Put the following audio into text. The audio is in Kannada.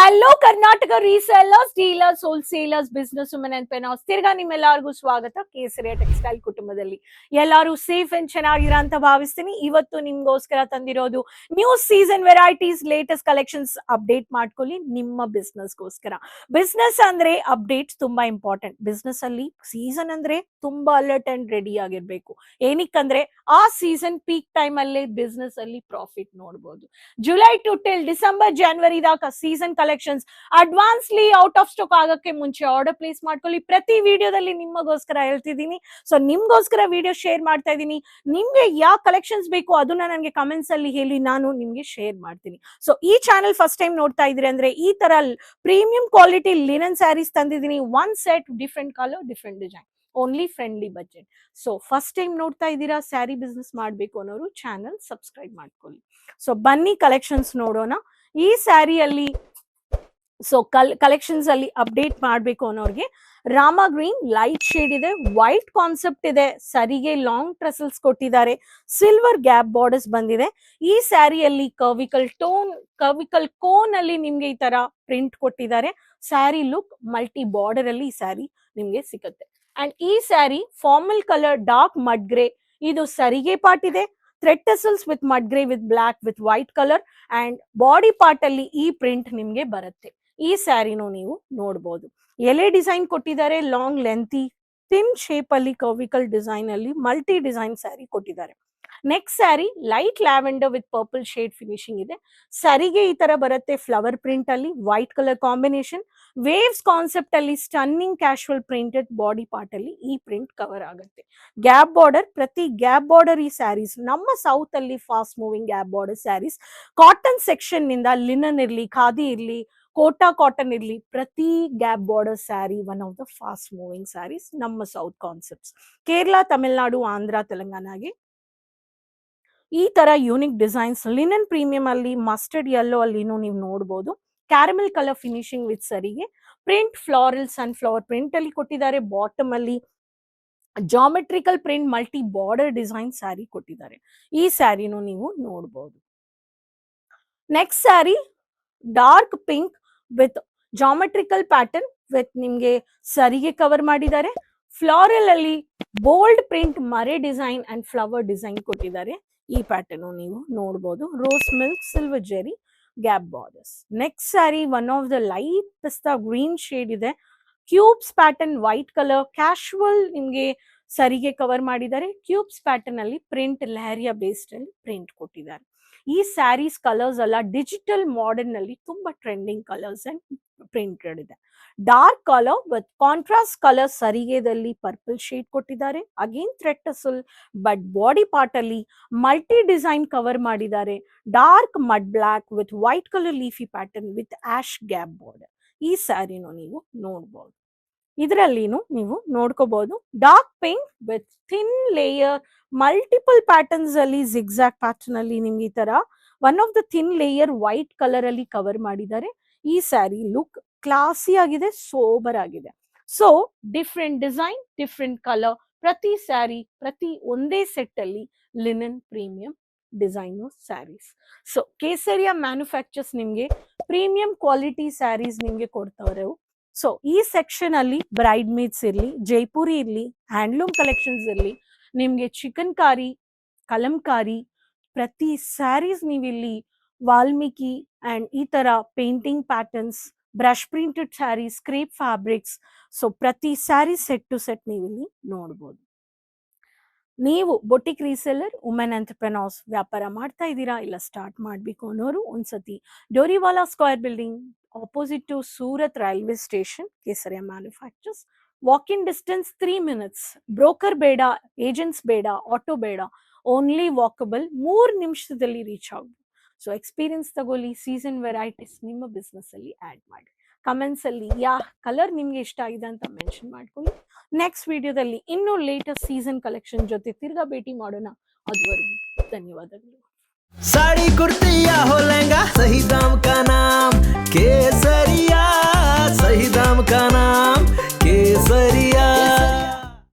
Hello Karnataka resellers, dealers, wholesalers, business women and ಪೆನಾಸ್ ತಿರ್ಗಾ ನಿಮ್ಮೆಲ್ಲರಿಗೂ ಸ್ವಾಗತ ಕೇಸರಿಯ ಟೆಕ್ಸ್ಟೈಲ್ ಕುಟುಂಬದಲ್ಲಿ. ಎಲ್ಲರೂ ಸೇಫ್ ಅಂಡ್ ಚೆನ್ನಾಗಿರ ಅಂತ ಭಾವಿಸ್ತೀನಿ. ಇವತ್ತು ನಿಮ್ಗೋಸ್ಕರ ತಂದಿರೋದು new season varieties, latest collections update ಮಾಡ್ಕೊಳ್ಳಿ ನಿಮ್ಮ ಬಿಸ್ನೆಸ್ಗೋಸ್ಕರ. ಬಿಸ್ನೆಸ್ ಅಂದ್ರೆ ಅಪ್ಡೇಟ್ ತುಂಬಾ ಇಂಪಾರ್ಟೆಂಟ್. ಬಿಸ್ನೆಸ್ ಅಲ್ಲಿ ಸೀಸನ್ ಅಂದ್ರೆ ತುಂಬಾ ಅಲರ್ಟ್ ಅಂಡ್ ರೆಡಿ ಆಗಿರ್ಬೇಕು. ಏನಕ್ಕಂದ್ರೆ ಆ ಸೀಸನ್ ಪೀಕ್ ಟೈಮ್ ಅಲ್ಲೇ ಬಿಸ್ನೆಸ್ ಅಲ್ಲಿ ಪ್ರಾಫಿಟ್ ನೋಡಬಹುದು. July to till December January ದಾಕ season collections advancely out of stock ಆಗಕ್ಕೆ ಮುಂಚೆ ಆರ್ಡರ್ ಪ್ಲೇಸ್ ಮಾಡ್ಕೊಳ್ಳಿ. ಪ್ರತಿ ವಿಡಿಯೋದಲ್ಲಿ ನಿಮಗೋಸ್ಕರ ಹೇಳ್ತಿದ್ದೀನಿ. ಸೊ ನಿಮ್ಗೋಸ್ಕರ ವಿಡಿಯೋ ಶೇರ್ ಮಾಡ್ತಾ ಇದ್ದೀನಿ. ನಿಮ್ಗೆ ಯಾವ ಕಲೆಕ್ಷನ್ಸ್ ಬೇಕು ಅದನ್ನ ನನಗೆ ಕಮೆಂಟ್ಸ್ ಅಲ್ಲಿ ಹೇಳಿ, ನಾನು ನಿಮ್ಗೆ ಶೇರ್ ಮಾಡ್ತೀನಿ. ಸೊ ಈ ಚಾನೆಲ್ ಫಸ್ಟ್ ಟೈಮ್ ನೋಡ್ತಾ ಇದ್ರಿ ಅಂದ್ರೆ ಈ ತರ ಪ್ರೀಮಿಯಂ ಕ್ವಾಲಿಟಿ ಲಿನನ್ ಸ್ಯಾರೀಸ್ ತಂದಿದ್ದೀನಿ. One set, different colour, different design, only friendly budget. So first time ನೋಡ್ತಾ ಇದ್ದೀರಾ, ಸ್ಯಾರಿ ಬಿಸ್ನೆಸ್ ಮಾಡ್ಬೇಕು ಅನ್ನೋರು ಚಾನಲ್ ಸಬ್ಸ್ಕ್ರೈಬ್ ಮಾಡ್ಕೊಳ್ಳಿ. ಸೊ ಬನ್ನಿ ಕಲೆಕ್ಷನ್ಸ್ ನೋಡೋಣ. ಈ ಸ್ಯಾರಿಯಲ್ಲಿ ಕಲೆಕ್ಷನ್ಸ್ ಅಲ್ಲಿ ಅಪ್ಡೇಟ್ ಮಾಡ್ಬೇಕು ಅನ್ನೋರ್ಗೆ ರಾಮ ಗ್ರೀನ್ ಲೈಟ್ ಶೇಡ್ ಇದೆ, ವೈಟ್ ಕಾನ್ಸೆಪ್ಟ್ ಇದೆ, ಸರಿಗೆ ಲಾಂಗ್ ಟ್ರೆಸಲ್ಸ್ ಕೊಟ್ಟಿದ್ದಾರೆ, ಸಿಲ್ವರ್ ಗ್ಯಾಪ್ ಬಾರ್ಡರ್ಸ್ ಬಂದಿದೆ. ಈ ಸ್ಯಾರಿಯಲ್ಲಿ ಕರ್ವಿಕಲ್ ಕೋನ್ ಅಲ್ಲಿ ನಿಮ್ಗೆ ಈ ತರ ಪ್ರಿಂಟ್ ಕೊಟ್ಟಿದ್ದಾರೆ. ಸ್ಯಾರಿ ಲುಕ್ ಮಲ್ಟಿ ಬಾರ್ಡರ್ ಅಲ್ಲಿ ಈ ಸ್ಯಾರಿ ನಿಮ್ಗೆ ಸಿಗುತ್ತೆ. ಅಂಡ್ ಈ sari formal colour dark mud grey, ಇದು ಸರಿಗೆ ಪಾರ್ಟ್ ಇದೆ, thread tassels with mud grey with black with white colour and body part ಅಲ್ಲಿ ಈ ಪ್ರಿಂಟ್ ನಿಮ್ಗೆ ಬರುತ್ತೆ. ಈ ಸ್ಯಾರಿನೂ ನೀವು ನೋಡಬಹುದು. ಎಲೆ ಡಿಸೈನ್ ಕೊಟ್ಟಿದ್ದಾರೆ, ಲಾಂಗ್ ಲೆಂತಿ ಥಿನ್ ಶೇಪ್ ಅಲ್ಲಿ ಕರ್ವಿಕಲ್ ಡಿಸೈನ್ ಅಲ್ಲಿ ಮಲ್ಟಿ ಡಿಸೈನ್ ಸ್ಯಾರಿ ಕೊಟ್ಟಿದ್ದಾರೆ. Next sari light lavender with purple shade finishing ಇದೆ. ಸ್ಯಾರಿಗೆ ಈ ತರ ಬರುತ್ತೆ ಫ್ಲವರ್ ಪ್ರಿಂಟ್ ಅಲ್ಲಿ, white colour combination, waves concept ಅಲ್ಲಿ stunning casual printed body part ಅಲ್ಲಿ ಈ ಪ್ರಿಂಟ್ ಕವರ್ ಆಗುತ್ತೆ. ಗ್ಯಾಪ್ ಬಾರ್ಡರ್, ಪ್ರತಿ ಗ್ಯಾಪ್ ಬಾರ್ಡರ್ ಈ ಸ್ಯಾರೀಸ್ ನಮ್ಮ ಸೌತ್ ಅಲ್ಲಿ fast moving gap border saris. Cotton section ನಿಂದ ಲಿನನ್ ಇರ್ಲಿ, ಖಾದಿ ಇರ್ಲಿ, ಕೋಟಾ ಕಾಟನ್ ಇರ್ಲಿ, ಪ್ರತಿ gap border sari one of the fast moving saris ನಮ್ಮ ಸೌತ್ ಕಾನ್ಸೆಪ್ಟ್ಸ್. ಕೇರಳ, ತಮಿಳುನಾಡು, ಆಂಧ್ರ, ತೆಲಂಗಾಣಗೆ ಈ ತರ ಯೂನಿಕ್ ಡಿಸೈನ್ಸ್. ಲಿನನ್ ಪ್ರೀಮಿಯಂ ಅಲ್ಲಿ ಮಸ್ಟರ್ಡ್ ಯೆಲ್ಲೋ ಅಲ್ಲಿನೂ ನೀವು ನೋಡಬಹುದು. ಕ್ಯಾರಮೆಲ್ ಕಲರ್ ಫಿನಿಶಿಂಗ್ ವಿತ್ ಸರಿಗೆ ಪ್ರಿಂಟ್, ಫ್ಲಾರಲ್ ಸನ್ಫ್ಲವರ್ ಪ್ರಿಂಟ್ ಅಲ್ಲಿ ಕೊಟ್ಟಿದ್ದಾರೆ. ಬಾಟಮ್ ಅಲ್ಲಿ geometrical print multi border design sari ಕೊಟ್ಟಿದ್ದಾರೆ. ಈ ಸ್ಯಾರಿನೂ ನೀವು ನೋಡಬಹುದು. Next sari dark pink with geometrical pattern with ನಿಮ್ಗೆ ಸರಿಗೆ ಕವರ್ ಮಾಡಿದ್ದಾರೆ. ಫ್ಲಾರಲ್ ಅಲ್ಲಿ ಬೋಲ್ಡ್ ಪ್ರಿಂಟ್ ಮರೆ ಡಿಸೈನ್ ಅಂಡ್ ಫ್ಲವರ್ ಡಿಸೈನ್ ಕೊಟ್ಟಿದ್ದಾರೆ. ಈ ಪ್ಯಾಟರ್ನ್ ನೀವು ನೋಡಬಹುದು. Rose milk, silver zari, gap borders. Next sari one of the light pista green shade ಇದೆ, cubes pattern, white colour, casual ನಿಮ್ಗೆ ಸರಿಗೆ ಕವರ್ ಮಾಡಿದ್ದಾರೆ. ಕ್ಯೂಬ್ಸ್ ಪ್ಯಾಟರ್ನ್ ಅಲ್ಲಿ ಪ್ರಿಂಟ್ ಲೆಹರಿಯಾ ಬೇಸ್ಡ್ ಅಲ್ಲಿ ಪ್ರಿಂಟ್ ಕೊಟ್ಟಿದ್ದಾರೆ. ಈ ಸ್ಯಾರೀಸ್ ಕಲರ್ಸ್ ಎಲ್ಲ ಡಿಜಿಟಲ್ ಮಾಡರ್ನ್ ನಲ್ಲಿ ತುಂಬಾ ಟ್ರೆಂಡಿಂಗ್ ಕಲರ್ಸ್ ಅಂಡ್ ಪ್ರಿಂಟೆಡ್ ಇದೆ. Dark colour with contrast colour ಸರಿಗೆದಲ್ಲಿ ಪರ್ಪಲ್ ಶೇಡ್ ಕೊಟ್ಟಿದ್ದಾರೆ. Again thread tassel but body part ಅಲ್ಲಿ ಮಲ್ಟಿ ಡಿಸೈನ್ ಕವರ್ ಮಾಡಿದ್ದಾರೆ. Dark mud black with white colour leafy pattern with ash gap border. ಈ ಸ್ಯಾರಿನೂ ನೀವು ನೋಡಬಹುದು. ಇದರಲ್ಲಿನೂ ನೀವು ನೋಡ್ಕೋಬಹುದು dark pink with thin layer, multiple patterns ಅಲ್ಲಿ ಜಿಗ್ಜಾಗ್ ಪ್ಯಾಟರ್ನ್ ಅಲ್ಲಿ ನಿಮ್ಗೆ ಈ ತರ one of the thin layer white colour ಅಲ್ಲಿ ಕವರ್ ಮಾಡಿದ್ದಾರೆ. ಈ ಸ್ಯಾರಿ ಲುಕ್ ಕ್ಲಾಸಿ ಆಗಿದೆ, ಸೋಬರ್ ಆಗಿದೆ. So different design, different colour, ಪ್ರತಿ ಸ್ಯಾರಿ ಪ್ರತಿ ಒಂದೇ ಸೆಟ್ ಅಲ್ಲಿ linen premium design saris. So Kesariya manufacturers ನಿಮ್ಗೆ ಪ್ರೀಮಿಯಂ ಕ್ವಾಲಿಟಿ ಸ್ಯಾರೀಸ್ ನಿಮ್ಗೆ ಕೊಡ್ತವ್ರೆ. ಸೊ ಈ ಸೆಕ್ಷನ್ ಅಲ್ಲಿ ಬ್ರೈಡ್ ಮೇಡ್ಸ್ ಇರ್ಲಿ, ಜೈಪುರಿ ಇರ್ಲಿ, ಹ್ಯಾಂಡ್ಲೂಮ್ ಕಲೆಕ್ಷನ್ಸ್ ಇರ್ಲಿ, ನಿಮ್ಗೆ ಚಿಕನ್ ಕಾರಿ, ಕಲಂಕಾರಿ, ಪ್ರತಿ ಸ್ಯಾರೀಸ್ ನೀವಿಲ್ಲಿ ವಾಲ್ಮೀಕಿ ಅಂಡ್ ಈ ತರ painting patterns, brush printed saris, crepe fabrics. So ಪ್ರತಿ ಸ್ಯಾರಿ ಸೆಟ್ ಟು ಸೆಟ್ ನೀವಿಲ್ಲಿ ನೋಡ್ಬೋದು. ನೀವು ಬೊಟಿಕ್ ರೀಸೆಲ್ಲರ್, ವುಮೆನ್ ಎಂಟರ್ಪ್ರೆನರ್ಸ್ ವ್ಯಾಪಾರ ಮಾಡ್ತಾ ಇದ್ದೀರಾ, ಇಲ್ಲ ಸ್ಟಾರ್ಟ್ ಮಾಡಬೇಕು ಅನ್ನೋರು ಒಂದ್ಸತಿ Doriwala square building opposite to Surat railway station, Kesariya manufacturers, walking distance 3 minutes. Broker ಬೇಡ, ಏಜೆಂಟ್ಸ್ ಬೇಡ, ಆಟೋ ಬೇಡ, ಓನ್ಲಿ ವಾಕಬಲ್, 3 ನಿಮಿಷದಲ್ಲಿ ರೀಚ್ ಆಗ್ಬೋದು. ಸೊ ಎಕ್ಸ್ಪೀರಿಯನ್ಸ್ ತಗೊಳ್ಳಿ, ಸೀಸನ್ ವೆರೈಟೀಸ್ ನಿಮ್ಮ ಬಿಸ್ನೆಸ್ ಅಲ್ಲಿ ಆಡ್ ಮಾಡಿ. ಕಮೆಂಟ್ಸ್ ಅಲ್ಲಿ ಯಾವ ಕಲರ್ ನಿಮ್ಗೆ ಇಷ್ಟ ಆಗಿದೆ ಅಂತ ಮೆನ್ಷನ್ ಮಾಡ್ಕೊಳ್ಳಿ. ನೆಕ್ಸ್ಟ್ ವಿಡಿಯೋದಲ್ಲಿ ಇನ್ನೂ ಲೇಟೆಸ್ಟ್ ಸೀಸನ್ ಕಲೆಕ್ಷನ್ ಜೊತೆ ತಿರ್ಗಾ ಭೇಟಿ ಮಾಡೋಣ. ಅದುವರೆಗೂ ಧನ್ಯವಾದಗಳು. साड़ी कुर्ती या हो लहंगा, सही दाम का नाम केसरिया, सही दाम का नाम केसरिया।